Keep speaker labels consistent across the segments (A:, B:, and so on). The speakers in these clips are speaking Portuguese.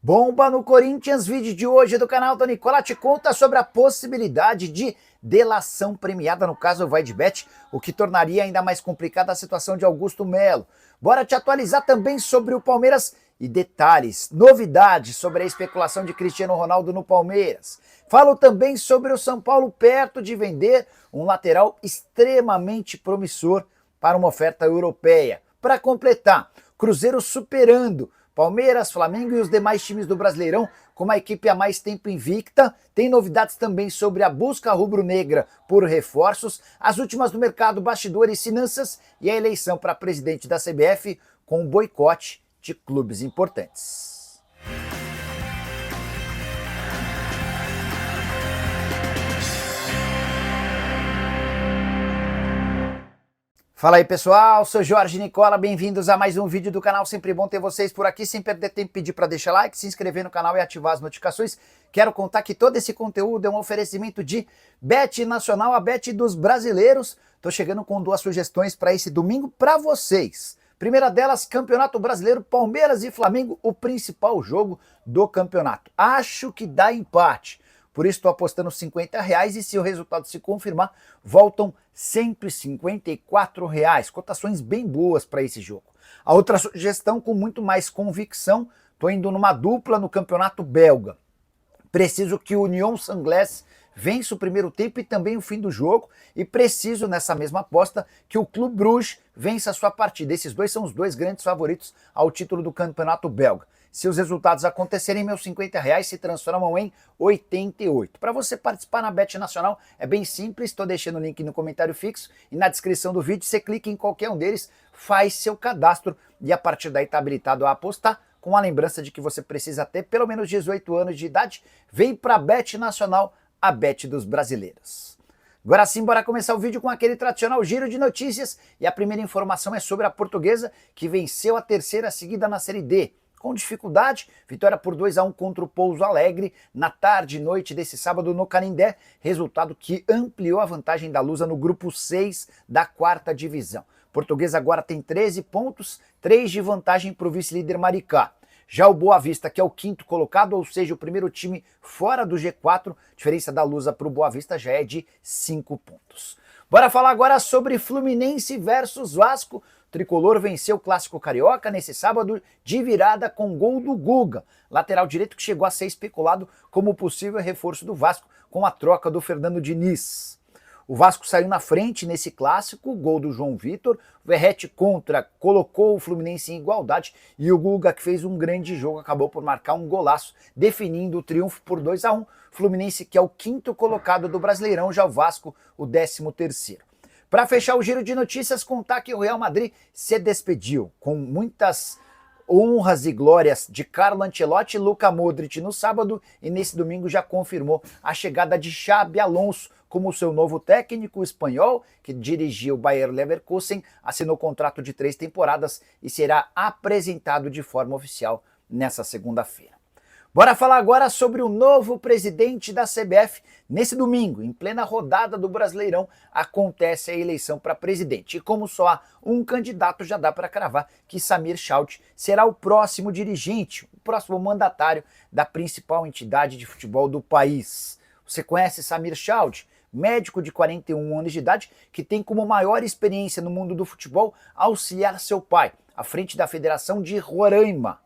A: Bomba no Corinthians, vídeo de hoje do canal do Nicola te conta sobre a possibilidade de delação premiada, no caso o Vaidbet, o que tornaria ainda mais complicada a situação de Augusto Melo. Bora te atualizar também sobre o Palmeiras e detalhes, novidades sobre a especulação de Cristiano Ronaldo no Palmeiras. Falo também sobre o São Paulo perto de vender um lateral extremamente promissor para uma oferta europeia. Para completar, Cruzeiro superando Palmeiras, Flamengo e os demais times do Brasileirão, com uma equipe há mais tempo invicta. Tem novidades também sobre a busca rubro-negra por reforços, as últimas do mercado, bastidores, finanças e a eleição para presidente da CBF com um boicote de clubes importantes. Fala aí pessoal, sou Jorge Nicola, bem-vindos a mais um vídeo do canal, sempre bom ter vocês por aqui, sem perder tempo pedir para deixar like, se inscrever no canal e ativar as notificações. Quero contar que todo esse conteúdo é um oferecimento de Bet Nacional, a Bet dos brasileiros. Tô chegando com duas sugestões para esse domingo para vocês. Primeira delas, Campeonato Brasileiro, Palmeiras e Flamengo, o principal jogo do campeonato. Acho que dá empate. Por isso estou apostando R$50 e se o resultado se confirmar, voltam R$154. Cotações bem boas para esse jogo. A outra sugestão com muito mais convicção, estou indo numa dupla no campeonato belga. Preciso que o Union Saint-Gilloise vença o primeiro tempo e também o fim do jogo. E preciso, nessa mesma aposta, que o Clube Bruges vença a sua partida. Esses dois são os dois grandes favoritos ao título do campeonato belga. Se os resultados acontecerem, meus R$50 se transformam em 88. Para você participar na Bet Nacional é bem simples, estou deixando o link no comentário fixo e na descrição do vídeo. Você clica em qualquer um deles, faz seu cadastro e a partir daí está habilitado a apostar, com a lembrança de que você precisa ter pelo menos 18 anos de idade. Vem para a Bet Nacional, a Bet dos brasileiros. Agora sim, bora começar o vídeo com aquele tradicional giro de notícias e a primeira informação é sobre a Portuguesa, que venceu a terceira seguida na Série D. Com dificuldade, vitória por 2-1 contra o Pouso Alegre na tarde e noite desse sábado no Canindé, resultado que ampliou a vantagem da Lusa no grupo 6 da 4ª divisão. Portuguesa agora tem 13 pontos, 3 de vantagem para o vice-líder Maricá. Já o Boa Vista, que é o 5º colocado, ou seja, o primeiro time fora do G4, diferença da Lusa para o Boa Vista já é de 5 pontos. Bora falar agora sobre Fluminense versus Vasco. O tricolor venceu o Clássico Carioca nesse sábado de virada com gol do Guga, lateral direito que chegou a ser especulado como possível reforço do Vasco com a troca do Fernando Diniz. O Vasco saiu na frente nesse clássico, gol do João Vitor, o Verratti colocou o Fluminense em igualdade e o Guga, que fez um grande jogo, acabou por marcar um golaço, definindo o triunfo por 2-1. Fluminense que é o 5º colocado do Brasileirão, já o Vasco o 13º. Para fechar o giro de notícias, contar que o Real Madrid se despediu com muitas honras e glórias de Carlo Ancelotti e Luka Modric no sábado e nesse domingo já confirmou a chegada de Xabi Alonso como seu novo técnico espanhol, que dirigiu o Bayer Leverkusen, assinou contrato de 3 temporadas e será apresentado de forma oficial nessa segunda-feira. Bora falar agora sobre o novo presidente da CBF. Nesse domingo, em plena rodada do Brasileirão, acontece a eleição para presidente. E como só há um candidato, já dá para cravar que Samir Chauti será o próximo dirigente, o próximo mandatário da principal entidade de futebol do país. Você conhece Samir Chauti? Médico de 41 anos de idade, que tem como maior experiência no mundo do futebol auxiliar seu pai, à frente da Federação de Roraima.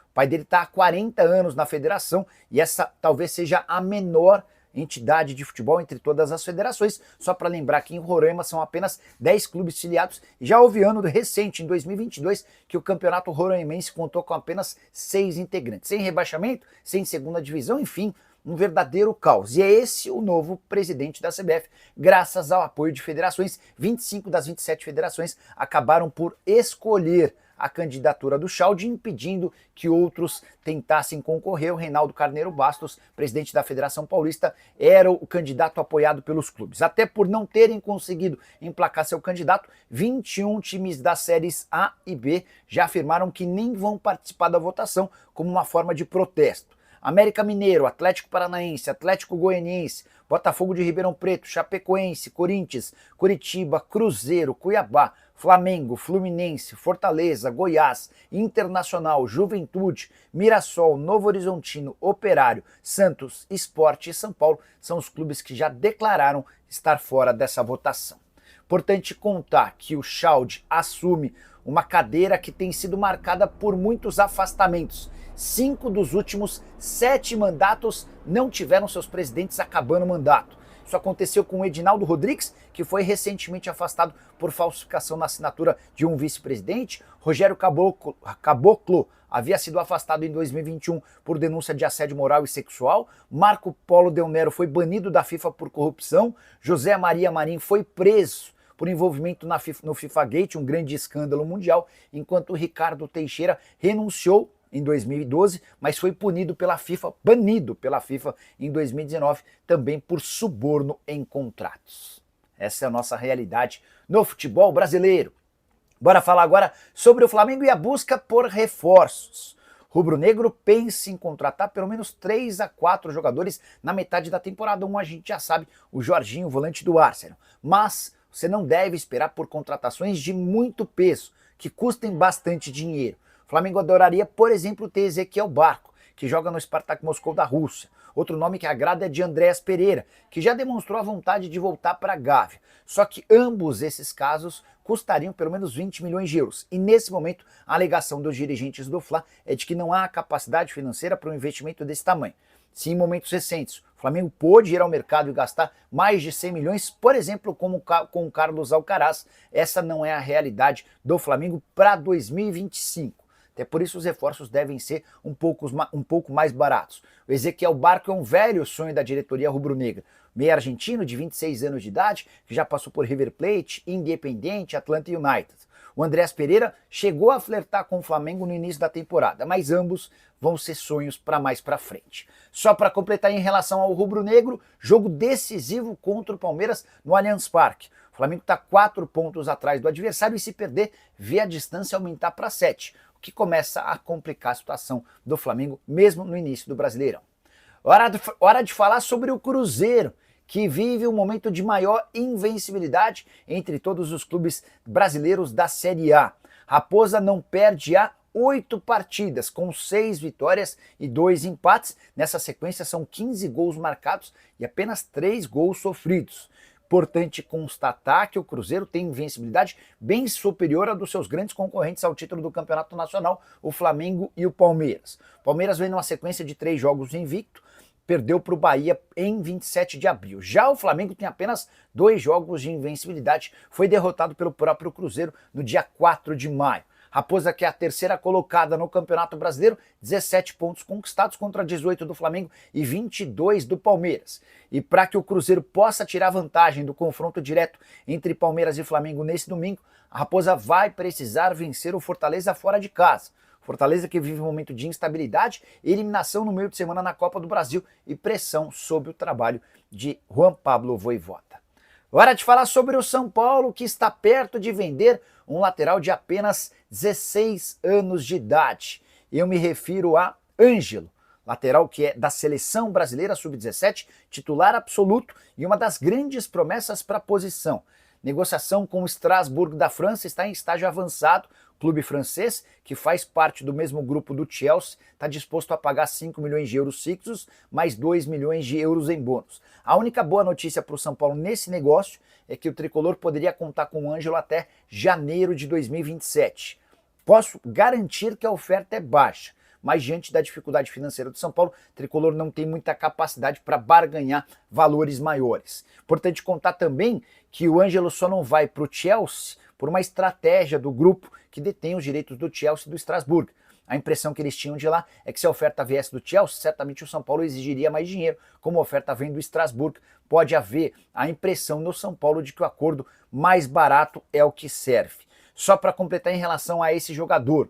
A: O pai dele está há 40 anos na federação e essa talvez seja a menor entidade de futebol entre todas as federações. Só para lembrar que em Roraima são apenas 10 clubes filiados. Já houve ano recente, em 2022, que o campeonato roraimense contou com apenas 6 integrantes. Sem rebaixamento, sem segunda divisão, enfim, um verdadeiro caos. E é esse o novo presidente da CBF. Graças ao apoio de federações, 25 das 27 federações acabaram por escolher a candidatura do Chauti, impedindo que outros tentassem concorrer. O Reinaldo Carneiro Bastos, presidente da Federação Paulista, era o candidato apoiado pelos clubes. Até por não terem conseguido emplacar seu candidato, 21 times das séries A e B já afirmaram que nem vão participar da votação como uma forma de protesto. América Mineiro, Atlético Paranaense, Atlético Goianiense, Botafogo de Ribeirão Preto, Chapecoense, Corinthians, Curitiba, Cruzeiro, Cuiabá, Flamengo, Fluminense, Fortaleza, Goiás, Internacional, Juventude, Mirassol, Novo Horizontino, Operário, Santos, Sport e São Paulo são os clubes que já declararam estar fora dessa votação. Importante contar que o Chalde assume uma cadeira que tem sido marcada por muitos afastamentos. 5 dos últimos 7 mandatos não tiveram seus presidentes acabando o mandato. Isso aconteceu com o Edinaldo Rodrigues, que foi recentemente afastado por falsificação na assinatura de um vice-presidente. Rogério Caboclo havia sido afastado em 2021 por denúncia de assédio moral e sexual. Marco Polo Del Nero foi banido da FIFA por corrupção. José Maria Marim foi preso por envolvimento no FIFA Gate, um grande escândalo mundial, enquanto Ricardo Teixeira renunciou em 2012, mas foi banido pela FIFA em 2019, também por suborno em contratos. Essa é a nossa realidade no futebol brasileiro. Bora falar agora sobre o Flamengo e a busca por reforços. Rubro-negro pensa em contratar pelo menos 3 a 4 jogadores na metade da temporada. Um a gente já sabe, o Jorginho, volante do Arsenal. Mas você não deve esperar por contratações de muito peso, que custem bastante dinheiro. O Flamengo adoraria, por exemplo, ter Ezequiel Barco, que joga no Spartak Moscou da Rússia. Outro nome que agrada é de Andréas Pereira, que já demonstrou a vontade de voltar para a Gávea. Só que ambos esses casos custariam pelo menos 20 milhões de euros. E nesse momento, a alegação dos dirigentes do Fla é de que não há capacidade financeira para um investimento desse tamanho. Se em momentos recentes o Flamengo pôde ir ao mercado e gastar mais de 100 milhões, por exemplo, como com o Carlos Alcaraz, essa não é a realidade do Flamengo para 2025. Até por isso os reforços devem ser um pouco mais baratos. O Ezequiel Barco é um velho sonho da diretoria rubro-negra. Meio argentino de 26 anos de idade, que já passou por River Plate, Independiente, Atlanta United. O Andréas Pereira chegou a flertar com o Flamengo no início da temporada, mas ambos vão ser sonhos para mais para frente. Só para completar em relação ao rubro-negro, jogo decisivo contra o Palmeiras no Allianz Parque. O Flamengo está 4 pontos atrás do adversário e se perder, vê a distância aumentar para 7, o que começa a complicar a situação do Flamengo mesmo no início do Brasileirão. Hora de falar sobre o Cruzeiro, que vive um momento de maior invencibilidade entre todos os clubes brasileiros da Série A. Raposa não perde há 8 partidas, com 6 vitórias e 2 empates. Nessa sequência são 15 gols marcados e apenas 3 gols sofridos. Importante constatar que o Cruzeiro tem invencibilidade bem superior à dos seus grandes concorrentes ao título do Campeonato Nacional, o Flamengo e o Palmeiras. O Palmeiras vem numa sequência de 3 jogos invicto, perdeu para o Bahia em 27 de abril. Já o Flamengo tem apenas 2 jogos de invencibilidade, foi derrotado pelo próprio Cruzeiro no dia 4 de maio. Raposa, que é a terceira colocada no Campeonato Brasileiro, 17 pontos conquistados contra 18 do Flamengo e 22 do Palmeiras. E para que o Cruzeiro possa tirar vantagem do confronto direto entre Palmeiras e Flamengo nesse domingo, a Raposa vai precisar vencer o Fortaleza fora de casa. Fortaleza que vive um momento de instabilidade, eliminação no meio de semana na Copa do Brasil e pressão sobre o trabalho de Juan Pablo Vojvoda. Hora de falar sobre o São Paulo, que está perto de vender um lateral de apenas 16 anos de idade. Eu me refiro a Ângelo, lateral que é da Seleção Brasileira Sub-17, titular absoluto e uma das grandes promessas para a posição. Negociação com o Strasbourg da França está em estágio avançado. O clube francês, que faz parte do mesmo grupo do Chelsea, está disposto a pagar 5 milhões de euros fixos, mais 2 milhões de euros em bônus. A única boa notícia para o São Paulo nesse negócio é que o tricolor poderia contar com o Ângelo até janeiro de 2027. Posso garantir que a oferta é baixa, mas diante da dificuldade financeira do São Paulo, o tricolor não tem muita capacidade para barganhar valores maiores. Importante contar também que o Ângelo só não vai para o Chelsea por uma estratégia do grupo que detém os direitos do Chelsea e do Strasbourg. A impressão que eles tinham de lá é que se a oferta viesse do Chelsea, certamente o São Paulo exigiria mais dinheiro. Como a oferta vem do Strasbourg, pode haver a impressão no São Paulo de que o acordo mais barato é o que serve. Só para completar em relação a esse jogador,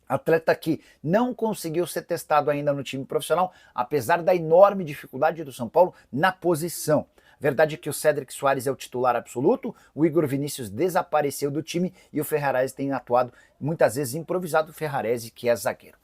A: atleta que não conseguiu ser testado ainda no time profissional, apesar da enorme dificuldade do São Paulo na posição. Verdade é que o Cédric Soares é o titular absoluto, o Igor Vinícius desapareceu do time e o Ferrarese tem atuado muitas vezes improvisado, o Ferrarese que é zagueiro.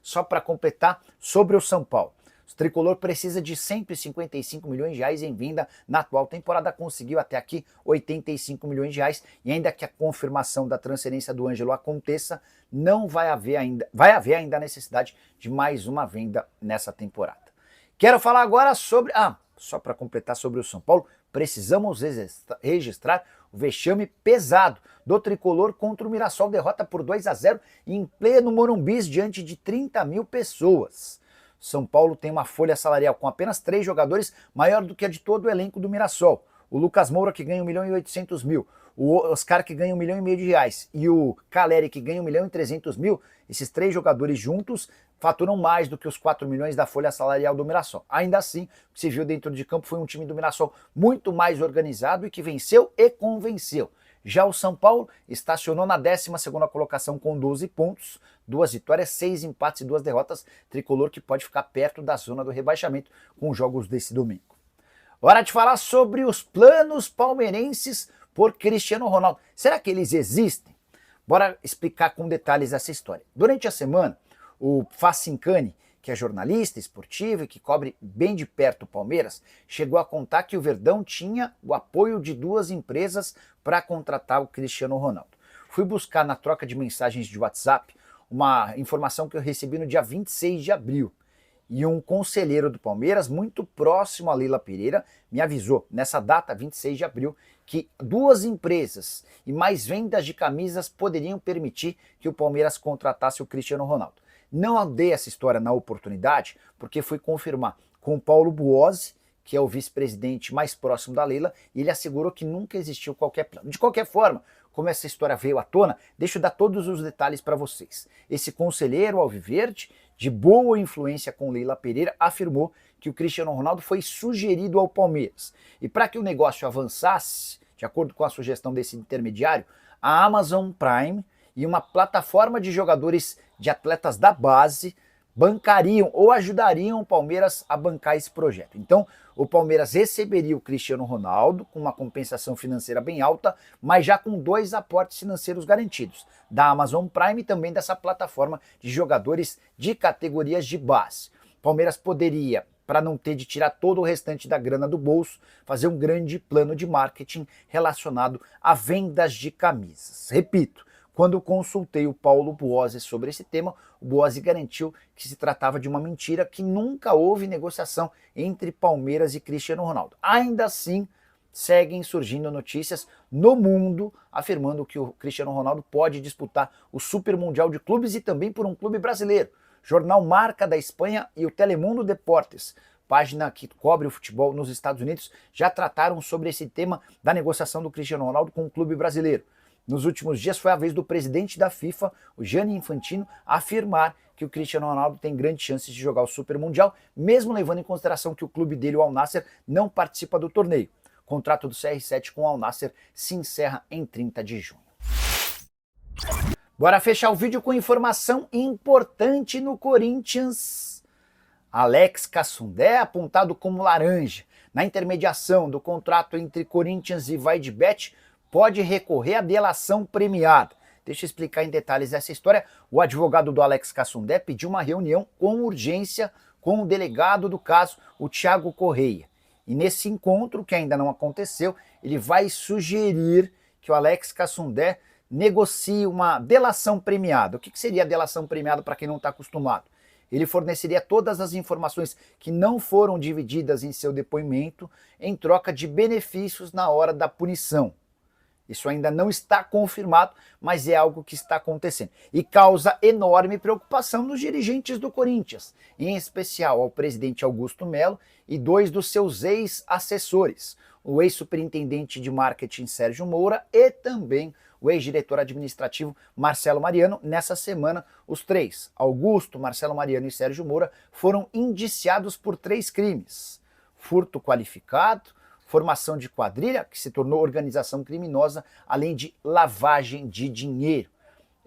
A: só para completar, sobre o São Paulo. O tricolor precisa de 155 milhões de reais em venda na atual temporada, conseguiu até aqui 85 milhões de reais, e ainda que a confirmação da transferência do Ângelo aconteça, não vai haver ainda a necessidade de mais uma venda nessa temporada. Quero falar agora sobre, só para completar sobre o São Paulo, precisamos registrar o vexame pesado do tricolor contra o Mirassol, derrota por 2-0 em pleno Morumbi diante de 30 mil pessoas. São Paulo tem uma folha salarial com apenas 3 jogadores, maior do que a de todo o elenco do Mirassol. O Lucas Moura, que ganha 1.800.000, o Oscar, que ganha 1,5 milhão de reais, e o Caleri, que ganha 1.300.000, esses 3 jogadores juntos faturam mais do que os 4 milhões da folha salarial do Mirassol. Ainda assim, o que se viu dentro de campo foi um time do Mirassol muito mais organizado e que venceu e convenceu. Já o São Paulo estacionou na 12ª colocação com 12 pontos, 2 vitórias, 6 empates e 2 derrotas, tricolor que pode ficar perto da zona do rebaixamento com os jogos desse domingo. Hora de falar sobre os planos palmeirenses por Cristiano Ronaldo. Será que eles existem? Bora explicar com detalhes essa história. Durante a semana, o Facincani, que é jornalista esportivo e que cobre bem de perto o Palmeiras, chegou a contar que o Verdão tinha o apoio de 2 empresas para contratar o Cristiano Ronaldo. Fui buscar na troca de mensagens de WhatsApp uma informação que eu recebi no dia 26 de abril. E um conselheiro do Palmeiras, muito próximo a Leila Pereira, me avisou, nessa data, 26 de abril, que 2 empresas e mais vendas de camisas poderiam permitir que o Palmeiras contratasse o Cristiano Ronaldo. Não dei essa história na oportunidade, porque fui confirmar com o Paulo Buozzi, que é o vice-presidente mais próximo da Leila, e ele assegurou que nunca existiu qualquer plano. De qualquer forma, como essa história veio à tona, deixa eu dar todos os detalhes para vocês. Esse conselheiro alviverde, de boa influência com Leila Pereira, afirmou que o Cristiano Ronaldo foi sugerido ao Palmeiras. E para que o negócio avançasse, de acordo com a sugestão desse intermediário, a Amazon Prime e uma plataforma de jogadores de atletas da base bancariam ou ajudariam o Palmeiras a bancar esse projeto. Então, o Palmeiras receberia o Cristiano Ronaldo com uma compensação financeira bem alta, mas já com 2 aportes financeiros garantidos, da Amazon Prime e também dessa plataforma de jogadores de categorias de base. O Palmeiras poderia, para não ter de tirar todo o restante da grana do bolso, fazer um grande plano de marketing relacionado a vendas de camisas. Repito, quando consultei o Paulo Buozzi sobre esse tema, o Buozzi garantiu que se tratava de uma mentira, que nunca houve negociação entre Palmeiras e Cristiano Ronaldo. Ainda assim, seguem surgindo notícias no mundo afirmando que o Cristiano Ronaldo pode disputar o Super Mundial de Clubes e também por um clube brasileiro. Jornal Marca da Espanha e o Telemundo Deportes, página que cobre o futebol nos Estados Unidos, já trataram sobre esse tema da negociação do Cristiano Ronaldo com o clube brasileiro. Nos últimos dias foi a vez do presidente da FIFA, o Gianni Infantino, afirmar que o Cristiano Ronaldo tem grandes chances de jogar o Super Mundial, mesmo levando em consideração que o clube dele, o Al Nassr, não participa do torneio. O contrato do CR7 com o Al Nassr se encerra em 30 de junho. Bora fechar o vídeo com informação importante no Corinthians. Alex Cassundé, apontado como laranja na intermediação do contrato entre Corinthians e Vaidbet, pode recorrer à delação premiada. Deixa eu explicar em detalhes essa história. O advogado do Alex Cassundé pediu uma reunião com urgência com o delegado do caso, o Thiago Correia. E nesse encontro, que ainda não aconteceu, ele vai sugerir que o Alex Cassundé negocie uma delação premiada. O que seria a delação premiada para quem não está acostumado? Ele forneceria todas as informações que não foram divididas em seu depoimento em troca de benefícios na hora da punição. Isso ainda não está confirmado, mas é algo que está acontecendo. E causa enorme preocupação nos dirigentes do Corinthians, em especial ao presidente Augusto Melo e 2 dos seus ex-assessores, o ex-superintendente de marketing Sérgio Moura e também o ex-diretor administrativo Marcelo Mariano. Nessa semana, os 3, Augusto, Marcelo Mariano e Sérgio Moura, foram indiciados por 3 crimes: furto qualificado, formação de quadrilha, que se tornou organização criminosa, além de lavagem de dinheiro.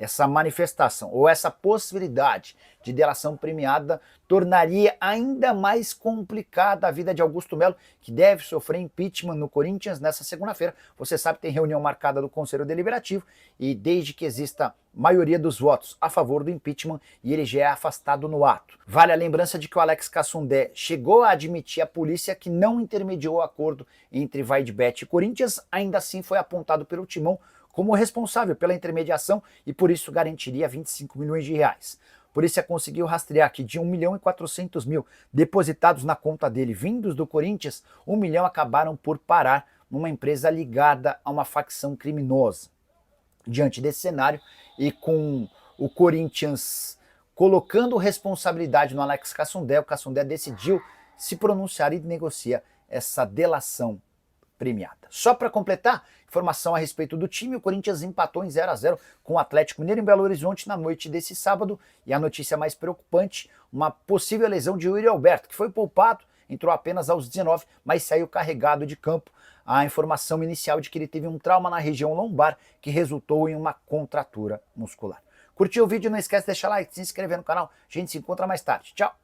A: essa manifestação ou essa possibilidade de delação premiada tornaria ainda mais complicada a vida de Augusto Melo, que deve sofrer impeachment no Corinthians nessa segunda-feira. Você sabe que tem reunião marcada do Conselho Deliberativo e desde que exista maioria dos votos a favor do impeachment e ele já é afastado no ato. Vale a lembrança de que o Alex Cassundé chegou a admitir à polícia que não intermediou o acordo entre Vaidbet e Corinthians, ainda assim foi apontado pelo Timão como responsável pela intermediação e por isso garantiria 25 milhões de reais. A polícia conseguiu rastrear que de 1.400.000 depositados na conta dele vindos do Corinthians, 1 milhão acabaram por parar numa empresa ligada a uma facção criminosa. Diante desse cenário e com o Corinthians colocando responsabilidade no Alex Cassundé, o Cassundé decidiu se pronunciar e negocia essa delação premiada. Só para completar, informação a respeito do time, o Corinthians empatou em 0-0 com o Atlético Mineiro em Belo Horizonte na noite desse sábado, e a notícia mais preocupante, uma possível lesão de Yuri Alberto, que foi poupado, entrou apenas aos 19, mas saiu carregado de campo. A informação inicial de que ele teve um trauma na região lombar que resultou em uma contratura muscular. Curtiu o vídeo? Não esquece de deixar like, se inscrever no canal. A gente se encontra mais tarde. Tchau!